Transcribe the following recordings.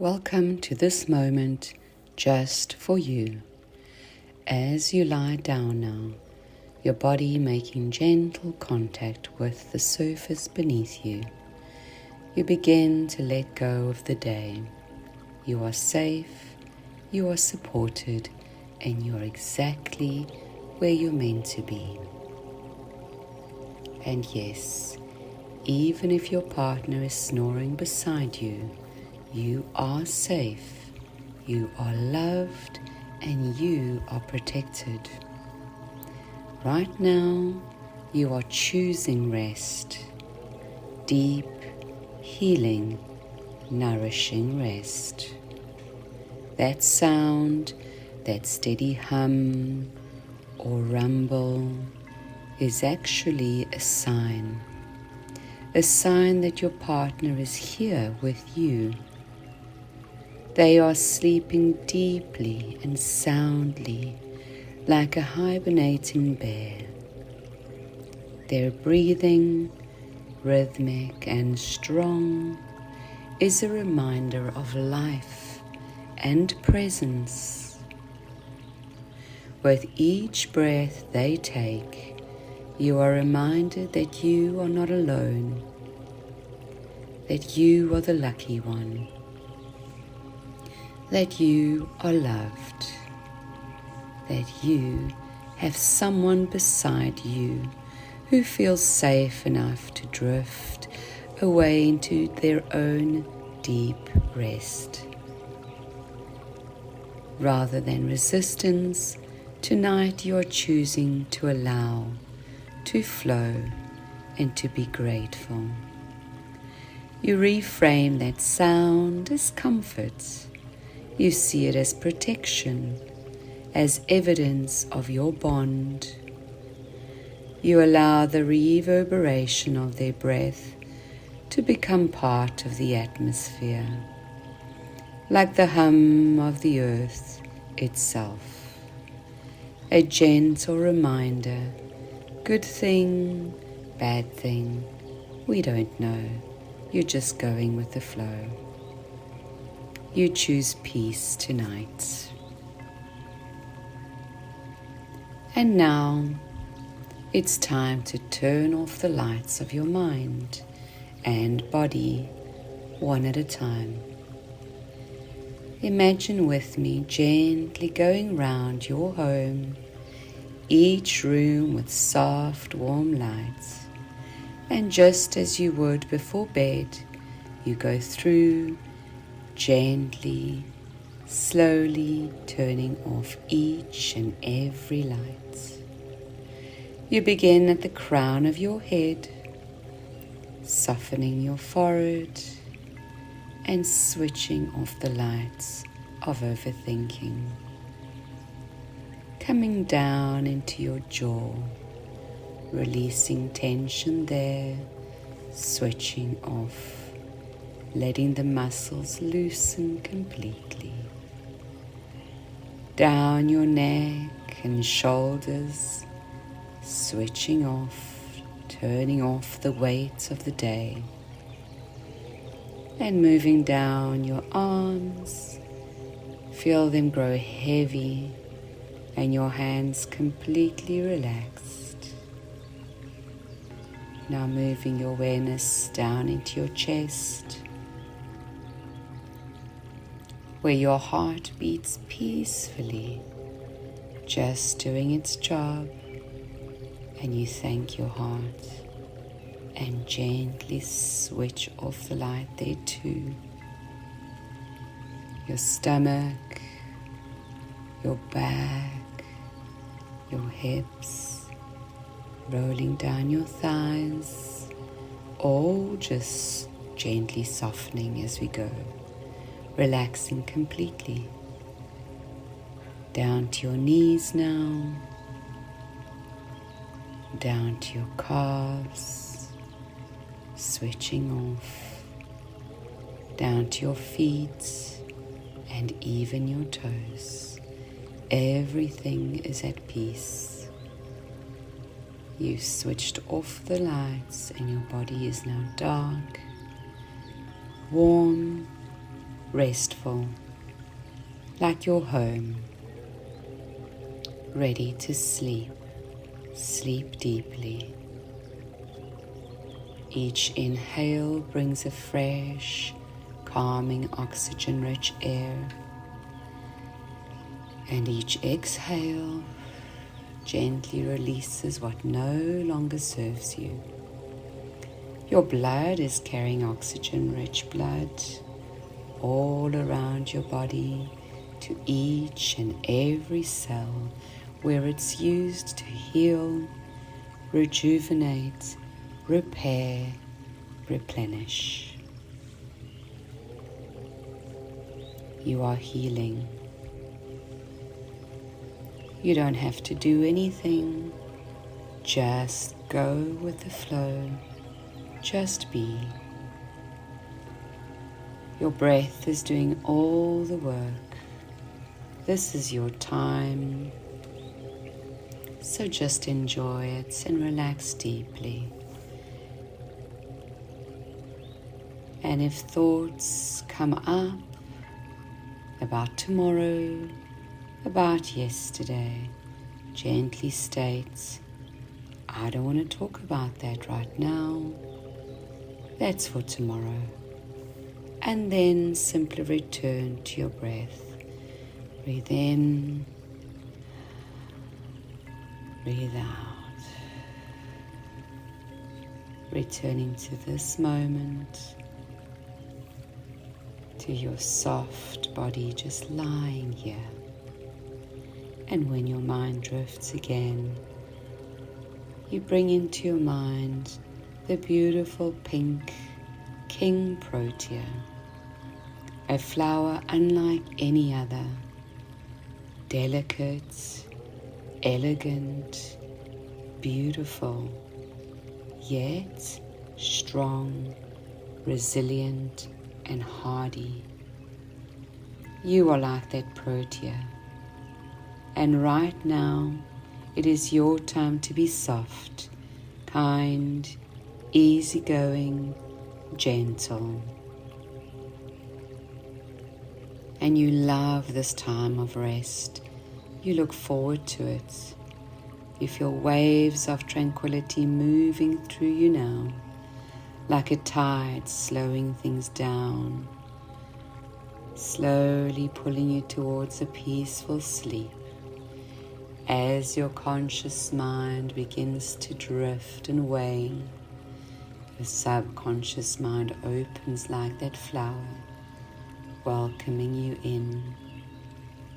Welcome to this moment just for you. As you lie down now, your body making gentle contact with the surface beneath you, you begin to let go of the day. You are safe, you are supported, and you are exactly where you're meant to be. And yes, even if your partner is snoring beside you, you are safe, you are loved, and you are protected. Right now, you are choosing rest, deep, healing, nourishing rest. That sound, that steady hum or rumble is actually a sign that your partner is here with you. They are sleeping deeply and soundly like a hibernating bear. Their breathing, rhythmic and strong, is a reminder of life and presence. With each breath they take, you are reminded that you are not alone, that you are the lucky one, that you are loved, that you have someone beside you who feels safe enough to drift away into their own deep rest. Rather than resistance, tonight you are choosing to allow, to flow, and to be grateful. You reframe that sound as comfort. You see it as protection, as evidence of your bond. You allow the reverberation of their breath to become part of the atmosphere, like the hum of the earth itself. A gentle reminder, good thing, bad thing, we don't know. You're just going with the flow. You choose peace tonight. And now, it's time to turn off the lights of your mind and body one at a time. Imagine with me gently going round your home, each room with soft, warm lights. And just as you would before bed, you go through gently, slowly turning off each and every light. You begin at the crown of your head, softening your forehead and switching off the lights of overthinking. Coming down into your jaw, releasing tension there, switching off, letting the muscles loosen completely. Down your neck and shoulders, switching off, turning off the weight of the day. And moving down your arms, feel them grow heavy and your hands completely relaxed. Now moving your awareness down into your chest, where your heart beats peacefully, just doing its job, and you thank your heart and gently switch off the light there too. Your stomach, your back, your hips, rolling down your thighs, all just gently softening as we go. Relaxing completely. Down to your knees now, down to your calves, switching off, down to your feet and even your toes. Everything is at peace. You've switched off the lights and your body is now dark, warm, restful, like your home, ready to sleep. Sleep deeply. Each inhale brings a fresh, calming, oxygen-rich air, and each exhale gently releases what no longer serves you. Your blood is carrying oxygen-rich blood all around your body to each and every cell where it's used to heal, rejuvenate, repair, replenish. You are healing. You don't have to do anything. Just go with the flow. Just be. Your breath is doing all the work. This is your time. So just enjoy it and relax deeply. And if thoughts come up about tomorrow, about yesterday, gently state, I don't want to talk about that right now. That's for tomorrow. And then simply return to your breath. Breathe in. Breathe out. Returning to this moment, to your soft body just lying here. And when your mind drifts again, you bring into your mind the beautiful pink King Protea, a flower unlike any other, delicate, elegant, beautiful, yet strong, resilient, and hardy. You are like that Protea, and right now it is your time to be soft, kind, easygoing, gentle. And you love this time of rest. You look forward to it. You feel waves of tranquility moving through you now, like a tide slowing things down, slowly pulling you towards a peaceful sleep. As your conscious mind begins to drift and wane, your subconscious mind opens like that flower, welcoming you in.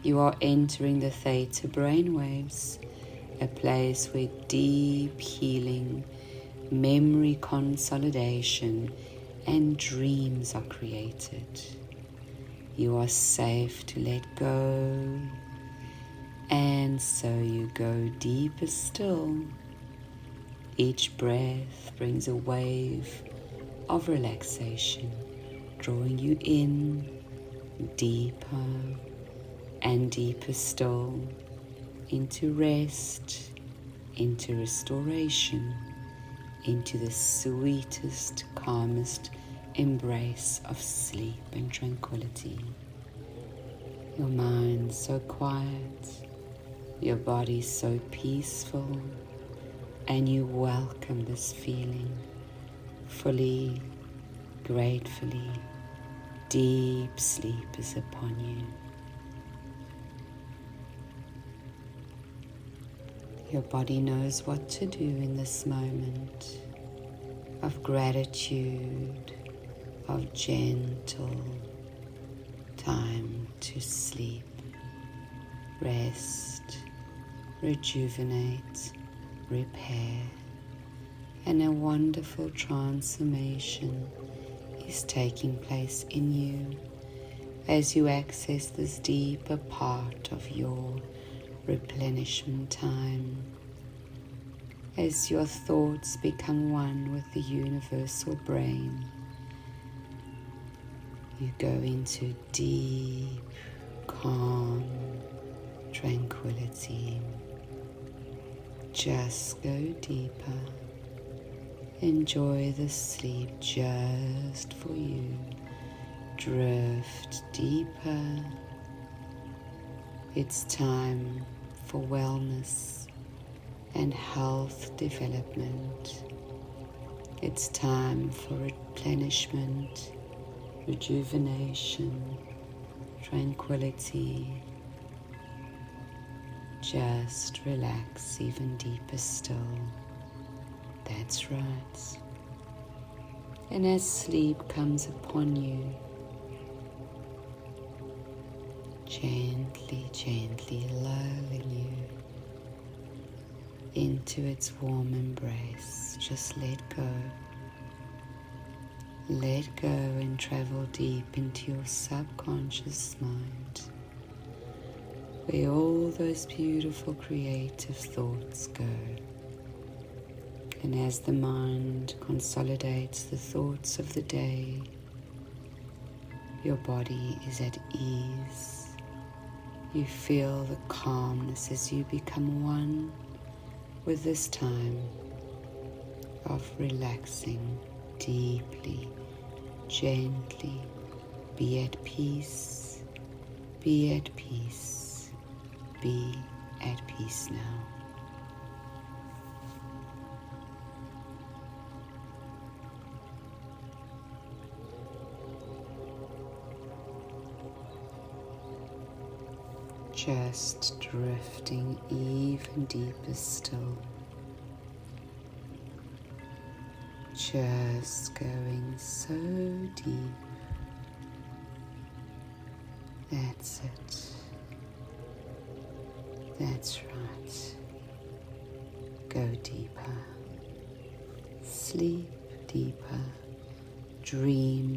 You are entering the Theta brainwaves, a place where deep healing, memory consolidation, and dreams are created. You are safe to let go, and so you go deeper still. Each breath brings a wave of relaxation, drawing you in deeper and deeper still, into rest, into restoration, into the sweetest, calmest embrace of sleep and tranquility. Your mind so quiet, your body so peaceful, and you welcome this feeling fully, gratefully. Deep sleep is upon you. Your body knows what to do in this moment of gratitude, of gentle time to sleep, rest, rejuvenate, repair, and a wonderful transformation is taking place in you as you access this deeper part of your replenishment time, as your thoughts become one with the universal brain. You go into deep, calm tranquility. Just go deeper. Enjoy the sleep just for you, drift deeper. It's time for wellness and health development. It's time for replenishment, rejuvenation, tranquility. Just relax even deeper still. That's right. And as sleep comes upon you, gently, gently lulling you into its warm embrace, just let go. Let go and travel deep into your subconscious mind, where all those beautiful creative thoughts go. And as the mind consolidates the thoughts of the day, your body is at ease. You feel the calmness as you become one with this time of relaxing deeply, gently. Be at peace, be at peace, be at peace now. Just drifting even deeper still. Just going so deep. That's it. That's right. Go deeper. Sleep deeper. Dream